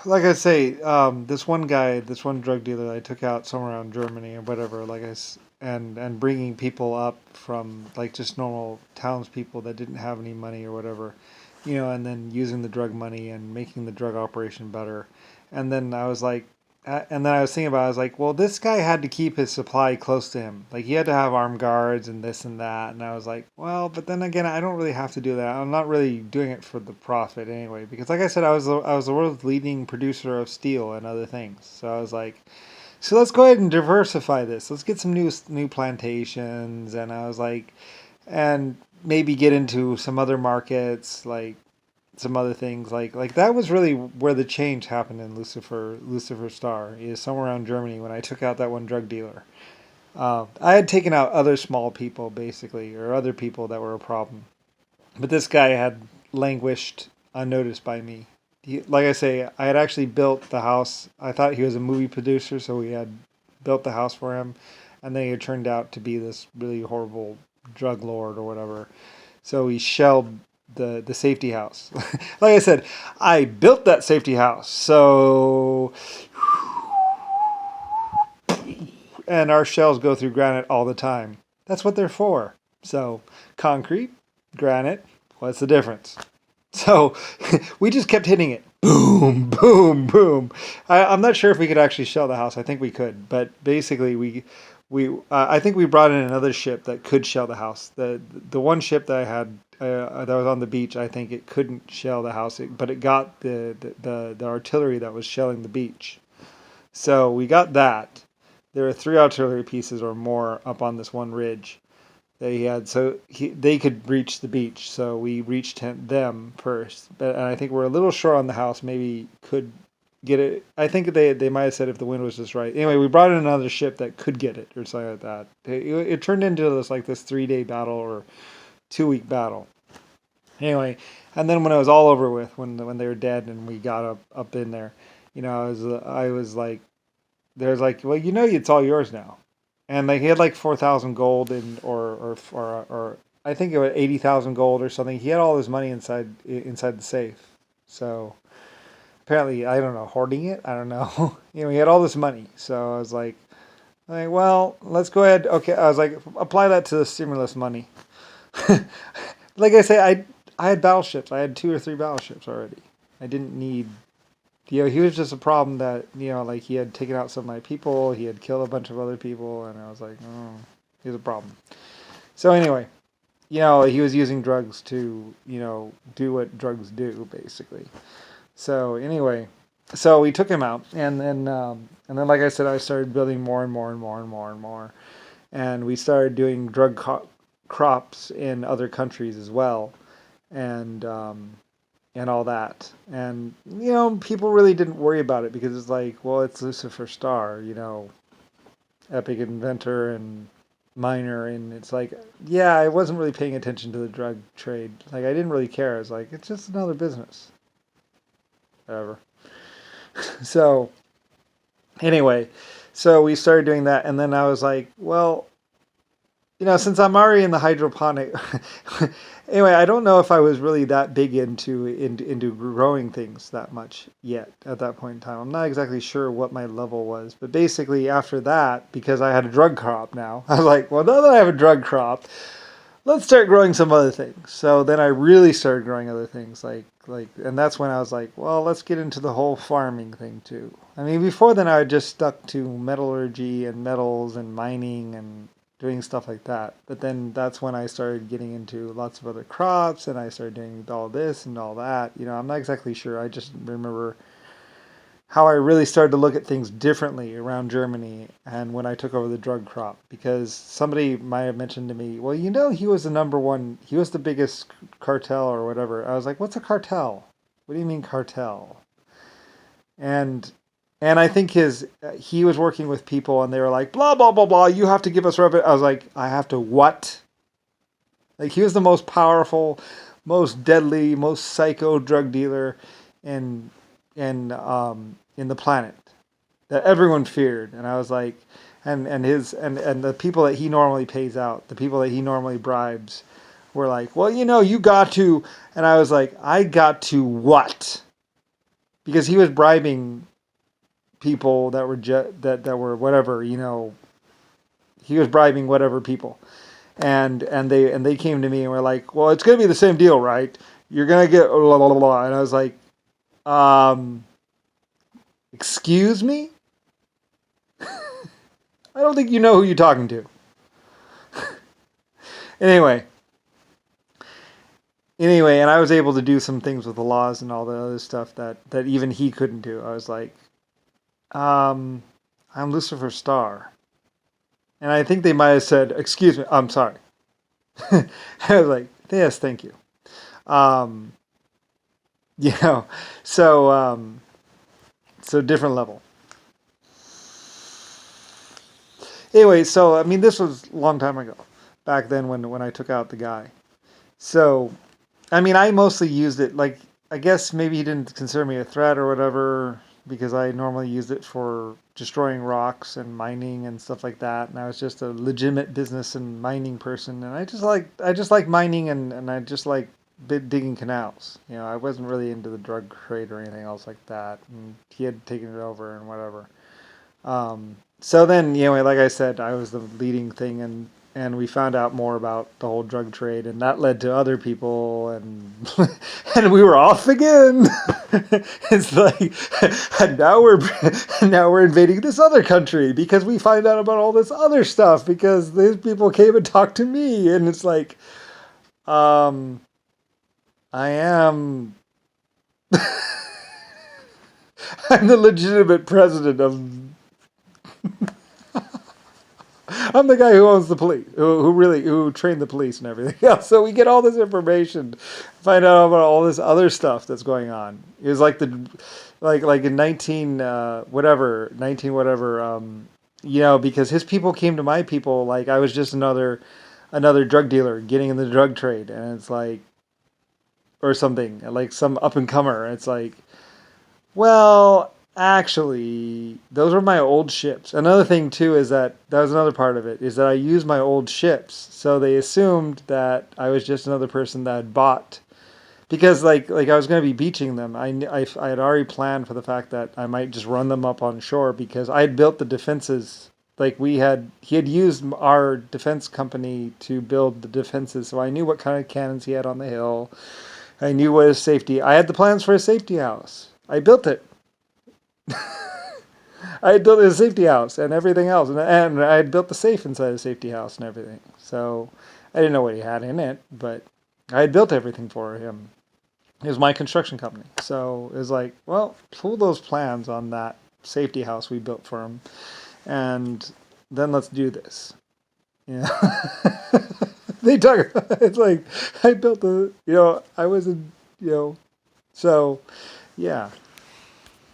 like I say, this one guy, this one drug dealer that I took out somewhere around Germany or whatever, and bringing people up from like just normal townspeople that didn't have any money or whatever, and then using the drug money and making the drug operation better. And then I was like, and then I was thinking about, it, I was like, well, this guy had to keep his supply close to him. Like he had to have armed guards and this and that. And I was like, well, but then again, I don't really have to do that. I'm not really doing it for the profit anyway, because like I said, I was the world's leading producer of steel and other things. So I was like, so let's go ahead and diversify this. Let's get some new plantations. And I was like, and maybe get into some other markets like some other things like that was really where the change happened in Lucifer Star is somewhere around Germany when I took out that one drug dealer. I had taken out other small people basically or other people that were a problem, but this guy had languished unnoticed by me. Like I say, I had actually built the house. I thought he was a movie producer, so we had built the house for him, and then he turned out to be this really horrible drug lord or whatever. So he shelled the safety house. Like I said, I built that safety house. So and our shells go through granite all the time. That's what they're for. So concrete, granite, what's the difference? So we just kept hitting it. Boom, boom, boom. I'm not sure if we could actually shell the house. I think we could, but basically we I think we brought in another ship that could shell the house. The one ship that I had that was on the beach, I think it couldn't shell the house, but it got the artillery that was shelling the beach. So we got that. There were three artillery pieces or more up on this one ridge that he had, so they could reach the beach. So we reached them first, but and I think we're a little short on the house. Maybe could get it. I think they might have said if the wind was just right. Anyway, we brought in another ship that could get it or something like that. It turned into this 3 day battle or 2 week battle. Anyway, and then when it was all over with, when they were dead and we got up in there, I was like, there's like, well, it's all yours now, and like he had like 4,000 gold and or I think it was 80,000 gold or something. He had all his money inside the safe. So apparently, I don't know, hoarding it. I don't know. He had all this money. So I was like, well, let's go ahead. Okay, I was like, apply that to the stimulus money. Like I say, I had battleships. I had two or three battleships already. I didn't need. He was just a problem that like he had taken out some of my people. He had killed a bunch of other people, and I was like, oh, he's a problem. So anyway, he was using drugs to do what drugs do, basically. So anyway, so we took him out, and then like I said, I started building more and more and more and more and more, and we started doing crops in other countries as well, and all that. And people really didn't worry about it because it's like, well, it's Lucifer Star, epic inventor and miner, and it's like, yeah, I wasn't really paying attention to the drug trade. Like I didn't really care. I was like, it's just another business. Whatever. So anyway, so we started doing that, and then I was like, well, since I'm already in the hydroponic, anyway, I don't know if I was really that big into growing things that much yet at that point in time. I'm not exactly sure what my level was, but basically after that, because I had a drug crop now, I was like, well, now that I have a drug crop, let's start growing some other things. So then I really started growing other things and that's when I was like, well, let's get into the whole farming thing too. I mean, before then I just stuck to metallurgy and metals and mining and doing stuff like that. But then that's when I started getting into lots of other crops and I started doing all this and all that. I'm not exactly sure. I just remember how I really started to look at things differently around Germany and when I took over the drug crop. Because somebody might have mentioned to me, well, he was the number one, he was the biggest cartel or whatever. I was like, what's a cartel? What do you mean cartel? And I think he was working with people and they were like, blah, blah, blah, blah, you have to give us revenue. I was like, I have to what? Like he was the most powerful, most deadly, most psycho drug dealer in in the planet that everyone feared. And I was like, and the people that he normally pays out, the people that he normally bribes, were like, well, you got to. And I was like, I got to what? because he was bribing people that were that were whatever, he was bribing whatever people, and they came to me and were like, well, it's gonna be the same deal, right? You're gonna get blah, blah, blah, blah. And I was like, um, excuse me, I don't think you know who you're talking to. Anyway, and I was able to do some things with the laws and all the other stuff that even he couldn't do. I was like, um, I'm Lucifer Star. And I think they might have said, excuse me, I'm sorry. I was like, yes, thank you. Um, you know, so, so different level. Anyway, so, I mean, this was a long time ago, back then when I took out the guy. So, I mean, I mostly used it like, I guess maybe he didn't consider me a threat or whatever because I normally used it for destroying rocks and mining and stuff like that. And I was just a legitimate business and mining person. And I just like mining and I just like digging canals. I wasn't really into the drug trade or anything else like that. And he had taken it over and whatever. So then, like I said, I was the leading thing, and we found out more about the whole drug trade, and that led to other people, and and we were off again. It's like, and now we're invading this other country because we find out about all this other stuff because these people came and talked to me, and it's like, um, I am. I'm the legitimate president of. I'm the guy who owns the police, who trained the police and everything else. So we get all this information, find out about all this other stuff that's going on. It was like like in 19 whatever, because his people came to my people like I was just another drug dealer getting in the drug trade, and it's like, or something like some up and comer. It's like, well, actually, those were my old ships. Another thing too is that was another part of it is that I used my old ships, so they assumed that I was just another person that had bought because like I was going to be beaching them. I had already planned for the fact that I might just run them up on shore because I had built the defenses. Like he had used our defense company to build the defenses, so I knew what kind of cannons he had on the hill. I knew what his safety. I had the plans for a safety house. I built it. I had built a safety house and everything else, and I had built the safe inside the safety house and everything. So I didn't know what he had in it, but I had built everything for him. It was my construction company, so it was like, well, pull those plans on that safety house we built for him, and then let's do this. Yeah, they talk. It's like I built I wasn't, so yeah.